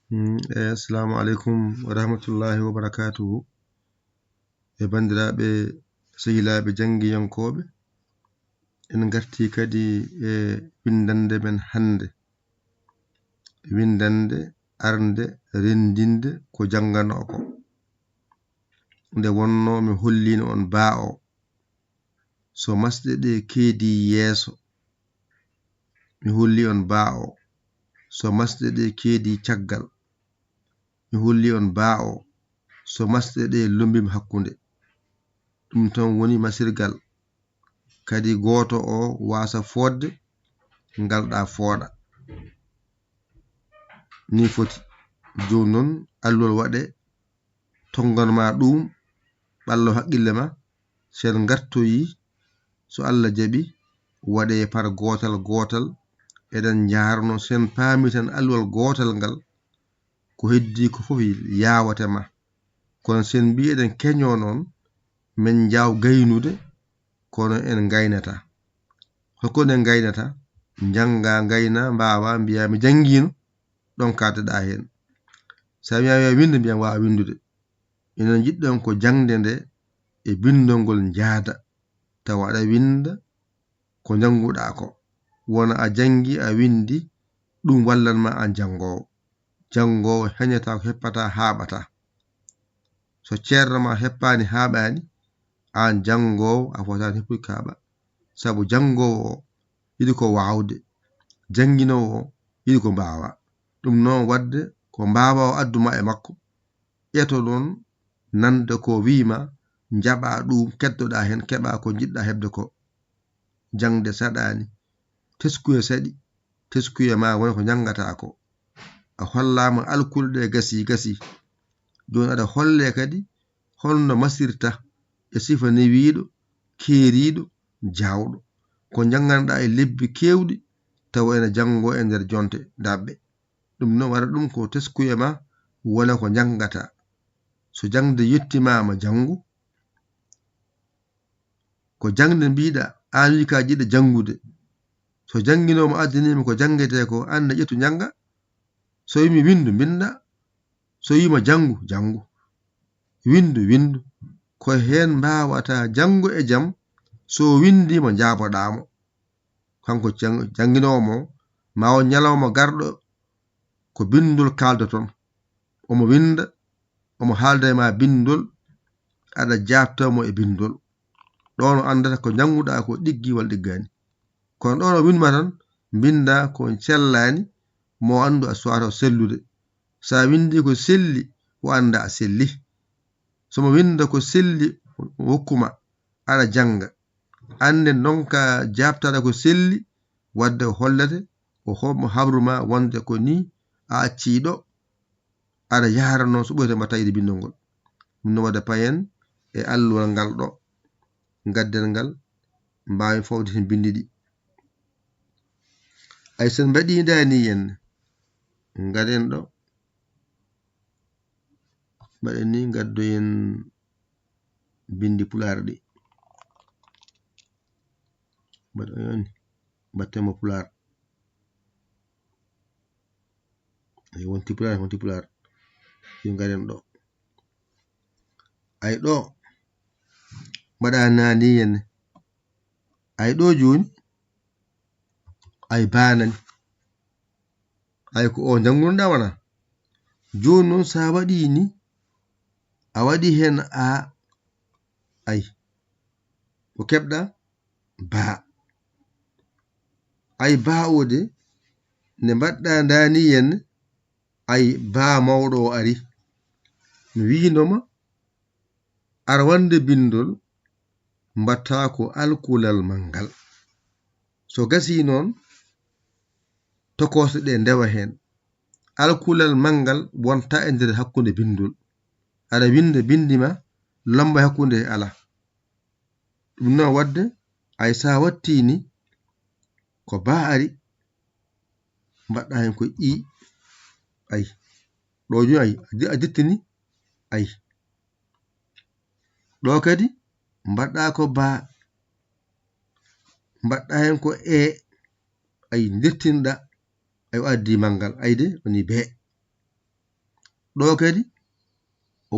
Assalamu alaikum wa rahmatullahi wa barakatuhu. Bandiraɓe sehilaɓe jangiyankoɓe, en garti kadi windande men hande. Windande arde rendinde ko jangano ko. Nde wonno mi hollino on baa o. So masɗe ɗe keedi yeeso, mi holli on baa o. So masɗe ɗe keedi caggal, mi holli on baa o. So masɗe ɗe lombim hakkunde, ɗum tan woni masirgal. Kadi goto o wasa fodde ngalɗa fooɗa, ni foti. Joni noon allol waɗe tonganma ɗum ɓallo haqqille ma, sen gartoyi so Allah jaɓi waɗe par gotal gotal. Eɗen jarno sen paami tan allol gotal ngal ko heddi ko fof yawatema. Kono sen mbi eɗen keño noon min jaw gaynude, kono en gaynata. Hokko nden gaynata? Janga gayna mbawa mbiya mi jangino, ɗon kaddeɗa hen. Sa wiya winde mbiya wawa windude. Enen jiɗɗon ko jangde nde e bindol ngol jaada, tawa aɗa winda ko janguɗa ko. Wona a jangi a windi, ɗum wallanma an jangowo. Jangowo heñata ko heppata haɓata. So ceernoma heppani haɓani, an jangowo a fotani heppude kaɓa. Sabu jangowo o yiɗi ko wawde, janginowo o yiɗi ko mbawa. Ɗum noon wadde ko mbawa o adduma e makko, ƴeto noon nande ko wiima, jaɓa ɗum keddoɗa hen, keɓa ko jiɗɗa hebde ko. Jangde saɗani, teskuye saɗi, teskuye ma woni ko jangata ko. A hollama alkule ɗe gasi. Joni aɗa holle kadi holno masirta e sifa newiɗo, keeriɗo, jawɗo. Ko janganoɗa e lebbi kewɗi tawa ene jango e nder jonte dabɓe. Ɗum noon waɗa ɗum ko teskuye ma wona ko jangata. So jangde yettimama jangu, ko jangde mbiɗa an wi ka jiɗa jangude. So janginomo addinima ko jangete ko, an ƴettu janga. So wimi windu, binda. So wima jangu, jangu. Windu. Ko hen mbawata jango e jam. So windimo jaboɗamo. Kanko janginomo ma o nyalawma garɗo ko bindol kaldoton, omo winda, omo haalda ma bindol, aɗa jabtamo e bindol. Ɗon andata ko janguɗa ko ɗiggi walla ɗiggani. Kono ɗon o windma tan binda ko sellani, mo andu a suwata sellude. Sa windi ko selli, o anda a selli. Somo winda ko selli hokkuma, aɗa janga. Ande donka jabtaɗa ko selli, wadde hollete o homo habruma wonde ko ni a acciɗo, aɗa yarano so ɓoyte mbatta yiide bindol ngol. Ɗum no wadde payen e alluwal ngal ɗo gadden ngal mbawi fawde hen bindi ɗi. Ay sen mbaɗi dani en gaden ɗo mbaɗen ni gaddoyen bindi pular ɗi. Battemo pular. Ay wonti pular. Yo gaden ɗo. Ay ɗo mbaɗa nani en. Ay ɗo joni ay banani. Ay ko o jangunɗa wana. Joni noon sa waɗi ni, a waɗi hen a ay ko keɓɗa ba. Ay ba o de nde mbaɗɗa dani en, ay ba mawɗo o ari. Mi winoma ara wande bindol mbatta ko alkulal mangal. So gasi noon tokose ɗe ndewa hen. Alkulal mangal wonta e nder hakkunde bindol. Aɗa winda bindima lamba hakkunde ala. Ɗum noon wadde ay sa wattini ko ba ari mbaɗɗa hen ko i. Ay ɗo joni ay a dittini. Ay ɗo kadi mbaɗɗa ko ba, mbaɗɗa hen ko e. Ay dirtinɗa. Ay o addi mangal. Ayde woni be. ɗo kadi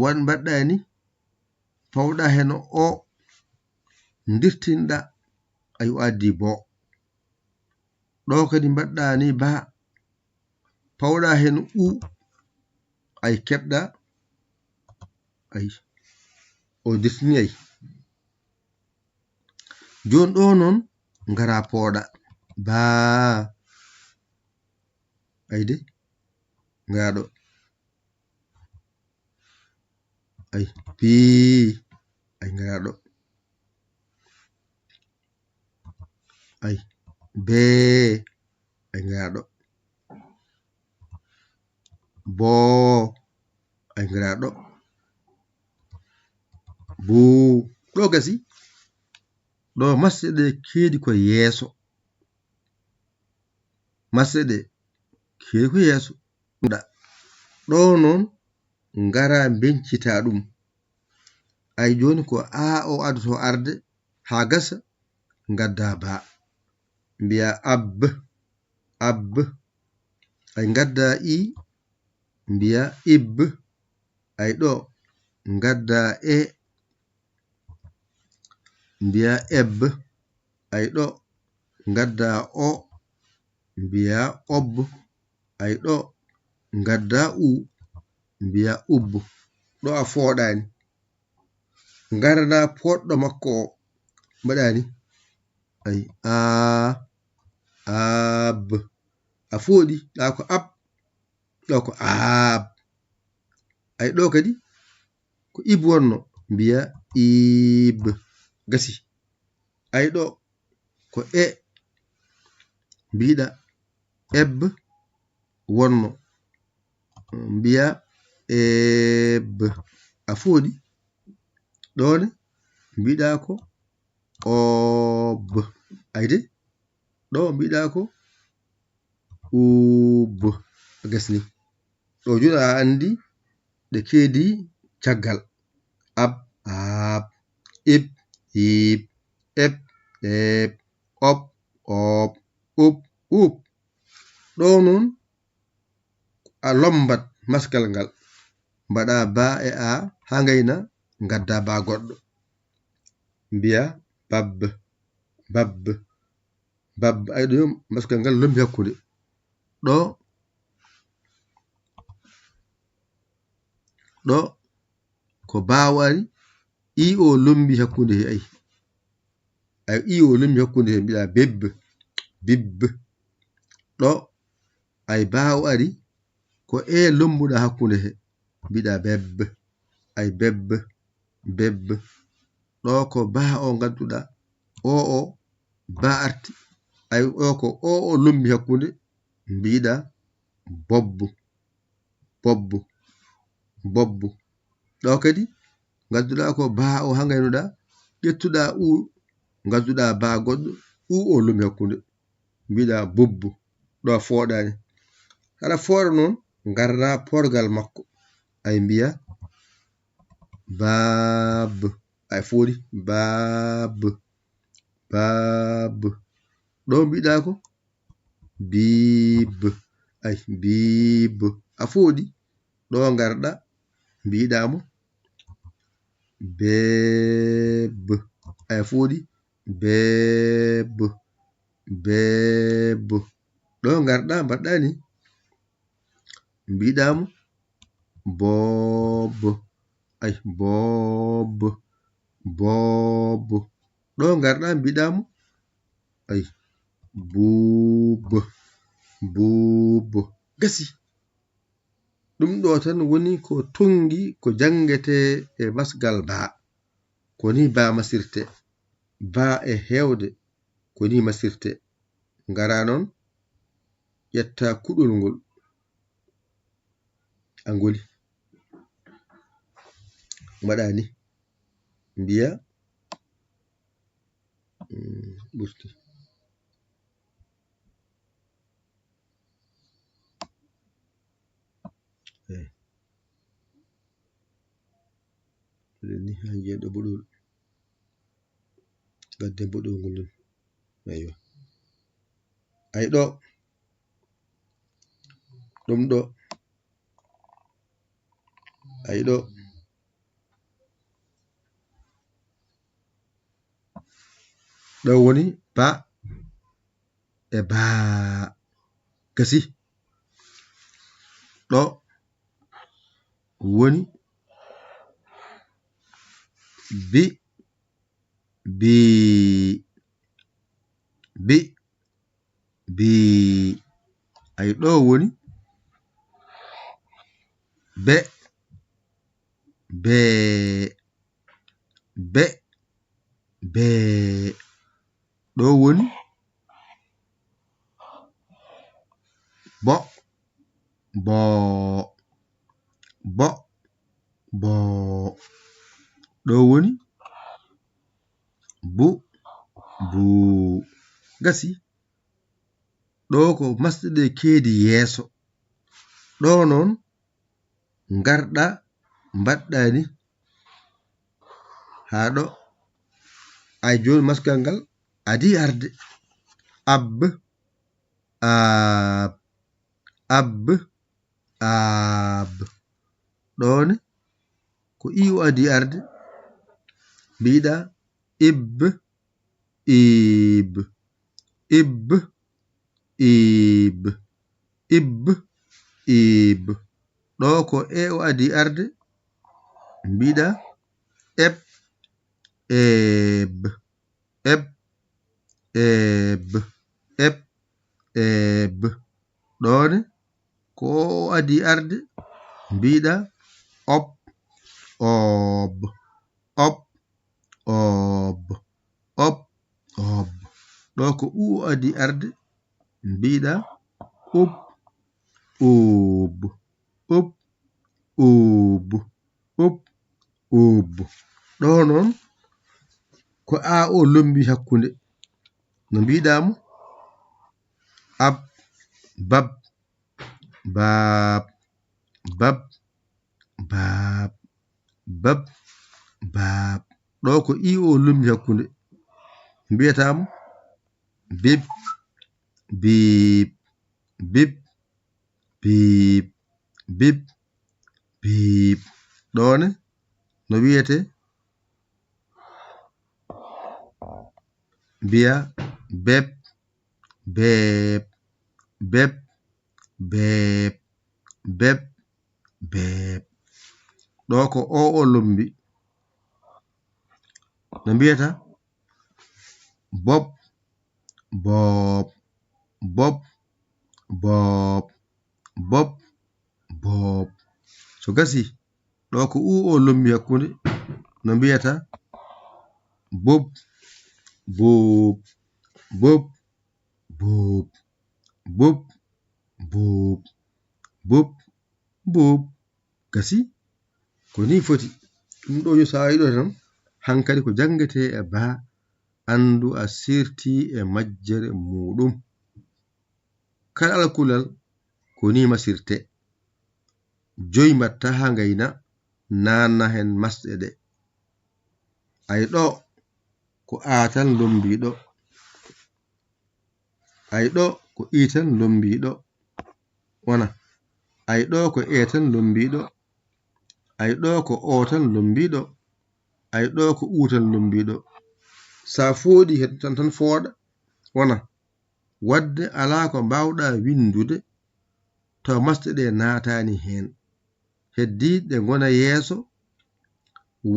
wan mbaɗɗa ni fawɗa hen o dirtinɗa ay addi bo ɗo kadi mbaɗɗa ni ba fawɗa hen u ay keɓɗa ay o dirtini ay joni ɗo noon ngara pooɗa ba ayde ngaɗo ay bi ay ngaɗo ay be ay ngaɗo bo ay ngaɗo bu ɗo gasi ɗo masɗe ɗe keedi ko yeeso masɗe ɗe keedi ko yeeso ɗo noon ngara bencita ɗum ay joni ko a o adoto arde ha gasa gadda ba mbiya ab ab ay gadda i mbiya ib ay ɗo gadda e mbiya eb ay ɗo gadda o mbiya ob ay ɗo gadda u mbiya ub ɗo a fooɗani garana poɗɗo makko o mbaɗani ay a ab a fooɗi ɗa ko ab ɗo ko ab ay ɗo kadi ko ib wonno mbiya ib gasi ay ɗo ko e mbiɗa eb wonno mbiya eb a fooɗi ɗone mbiɗa ko ob ayde ɗo mbiɗa ko ub gasni ɗo joni a andi ɗe keedi caggal ab ab ib ib eb eb ob ob ub ub ɗo noon a lombat maskal ngal mbaɗa ba e a ha gayna gadda ba goɗɗo mbiya bab bab bab ay ɗo maskal ngal lombi hakkude ɗo ɗo ko ba wari i o lombi hakkude he ay i o lombi hakkude he mbiɗa beb bib ɗo ay ba wari ko e lombuɗa hakkude he mbiɗa beb ay beb beb ɗo ko ba o gadduɗa o ba arti ay ɗo ko o lombi hakkude mbiɗa bobbu bobbu bobbu ɗo kadi gadduɗa ko ba o ha gaynuɗa ƴettuɗa u gadduɗa ba goɗɗo u o lombi hakkude mbiɗa bobbu ɗo a fooɗani haɗa fooɗa noon garna porgal makko ay mbiya bab ay fooɗi bab bab ɗo mbiɗa ko bib ay bib a fooɗi ɗo garɗa mbiɗamo beb ay fooɗi beb beb ɗo garɗa mbaɗɗani mbiɗamo bob ay bob bob ɗo garɗa mbiɗamo ay bub bub gasi ɗum ɗo tan woni ko tongi ko jangete e masgal ba ko ni ba masirte ba e hewde ko ni masirte ngara noon ƴetta kuɗol ngol angoli mbaɗani mbiya ɓurti ni ha jeeɗo boɗol gadde boɗol ngol ɗon aywa ay ɗo ɗum ɗo ay ɗo ɗo woni ba e baa gasi ɗo woni bi ay ɗo woni be ɗo woni bo ɗo woni bu gasi ɗo ko masɗude keedi yeeso ɗo noon garɗa mbaɗɗani haa ɗo ay joni maskal ngal adi arde aab ɗone ko iyo adi arde mbiɗa iib ɗo ko e o adi arde mbiɗa eeb ɗone ko o adi arde mbiɗa oob ɗo ko u o adi arde mbiɗa ub ɗo noon ko a o lombi hakkunde no mbiɗamo ab bab ɗo ko i o lombi hakkunde mbiyatamo bib ɗone no wiyete mbiya beb ɗo ko o lombi no mbiyata bob so gasi ɗo ko u o lombi hakkunde no mbiyata bob gasi ko ni foti ɗum ɗo yo sa yiɗo tan hankali ko jangete e baa andu a sirti e majjere muɗum kala alkulal ko ni masirte joyi mbatta ha ngayna nanna hen masɗe ɗe ay ɗo ko atan lombiɗo ay ɗo ko itan lombiɗo wona ay ɗo ko etan lombiɗo ay ɗo ko otan lombiɗo ay ɗo ko utan lombiɗo sa foɗi hettan tan fooɗa wona wadde ala ko mbawɗa windude to masɗe ɗe natani hen heddi ɗe gona yeeso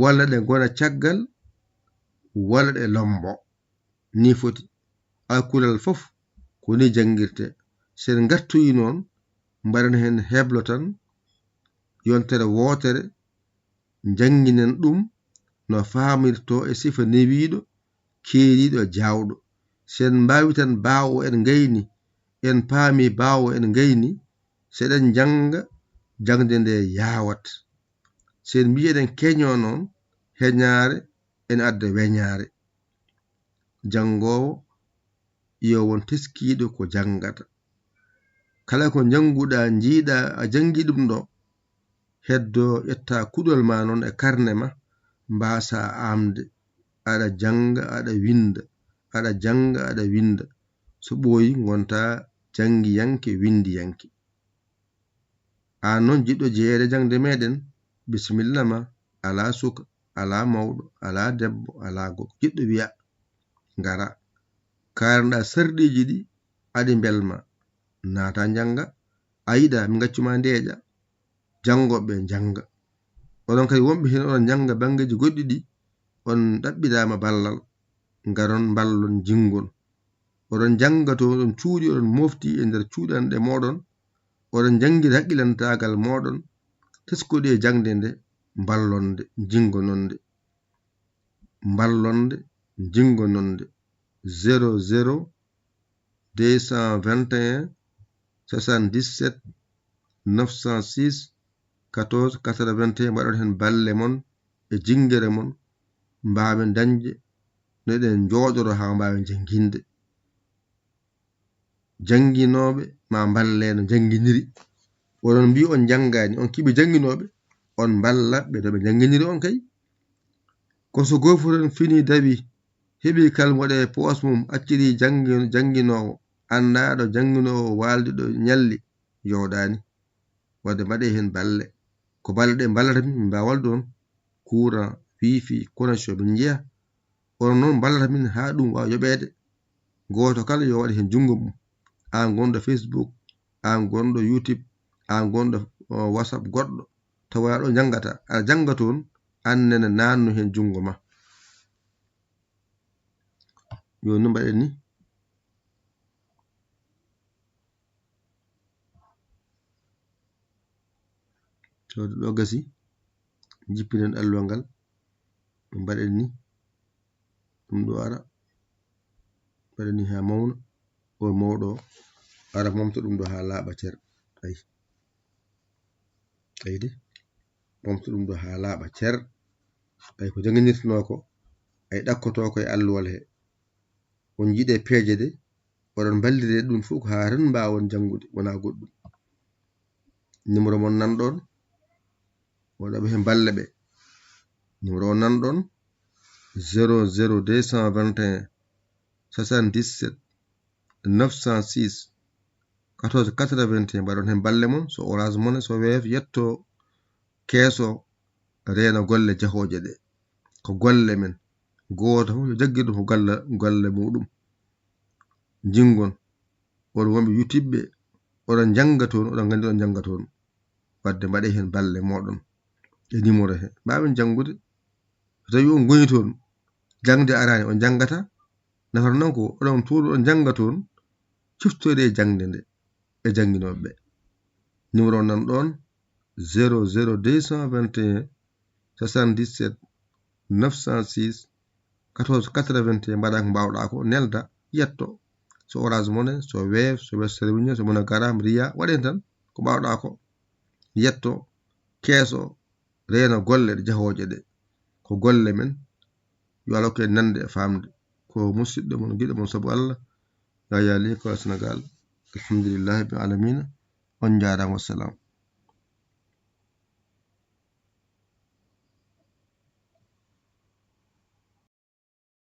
walla ɗe gona caggal walla ɗe lombo ni foti alkulal fof ko ni jangirte sen gartuyi noon mbaɗen hen heblo tan yontere wotere janginen ɗum no famirto e sifa newiɗo keeriɗo jawɗo sen mbawi tan bawo en gayni en paami bawo en gayni seɗen janga jangde nde yawat sen mbiyeɗen keño noon heñare en adda weñare jangowo yo won teskiɗo ko jangata kala ko janguɗa jiiɗa a jangi ɗum ɗo heddo ƴetta kuɗol ma noon e karne ma mbasa amde aɗa janga aɗa winda so ɓooyi gonta jangi yanke windi yanke an noon jiɗɗo jeeyede jangde meɗen bisimilla ma ala suka ala mawɗo ala debbo ala goɗɗo jiɗɗo wiya ngara karanɗa sarɗiji ɗi aɗi belma naata janga a yiɗa mi gaccuma ndeeƴa jangoɓe janga oɗon kadi wonɓe hen oɗon janga bangeji goɗɗi ɗi on ɗaɓɓidama ballal ngaron ballon jingol oɗon janga to oɗon cuuɗi oɗon mofti e nder cuuɗanɗe moɗon oɗon jangguide haqqilantagal moɗon teskoɗi e jangde nde ballonde jingononde ballonde jingononde 00 221 77 906 14 81 mbaɗon hen balle mon e jingere mon mbawen dañde noɗen jooɗoro ha mbawen janginde janginoɓe ma balle no janginiri onon mbi on jangani on kiɓe janginoɓe on ballaɓe no ɓe janginiri on kay ko so gofuron fini dawi heɓi kalmoɗe poos mum acciri janginowo andaɗo janginowo walde ɗo ñalli yoɗani wadde mbaɗe hen balle ko balle ɗe ballata min mbawa walde on courant wifi connexion min jiya on noon ballata min ha ɗum wawa yoɓede goto kala yo waɗi hen jungo mum an gonɗo Facebook an gonɗo YouTube an gonɗo WhatsApp goɗɗo tawa ɗo jangata aɗa janga toon annene nanno hen jungo ma joni mbaɗen ni sowde ɗo gasi jippinen alluwal ngal mbaɗen ni ɗum ɗo ara mbaɗen ni ha mawna o mawɗo ara momto ɗum ɗo ha laaɓa cer ayde momto ɗum ɗo ha laaɓa cer ay ko janginirtino ko ay ɗakkoto ko e alluwal he on jiiɗe peeje de oɗon ballire ɗum fof ko ha tan mbawon jangude wona goɗɗum numéro mon nanɗon waɗoɓe hen balle ɓe numéro o nanɗon 00 221 77 906 14 81 mbaɗon hen balle mon so Orange Money so Wave yetto keeso reena golle jahoje ɗe ko golle men goto fof yo jagguir ɗum ko golle muɗum jingon oɗon wonɓe YouTube ɓe oɗon janga toon oɗon gandi oɗon janga toon wadde mbaɗe hen balle moɗon e numéro he mbawen jangude so tawi on goni toon jangde arani on jangata nafata noon ko oɗon tuuɗo on janga toon ciftori e jangde nde e jangguinoɓe ɓe numéro nan ɗon 00 221 77 906 14 81 mbaɗa ko mbawɗa ko nelda yetto so Orange Money so Wave so Western Union so MoneyGram Ria waɗen tan ko mbawɗa ko yetto keeso reena golle ɗe jahoje ɗe ko golle men yo Allah ko nande e famde ko musidɗo mon giɗo mon sabu Allah ya yali ko Sénégal alhamdulillahi bil alamina on jarama wassalam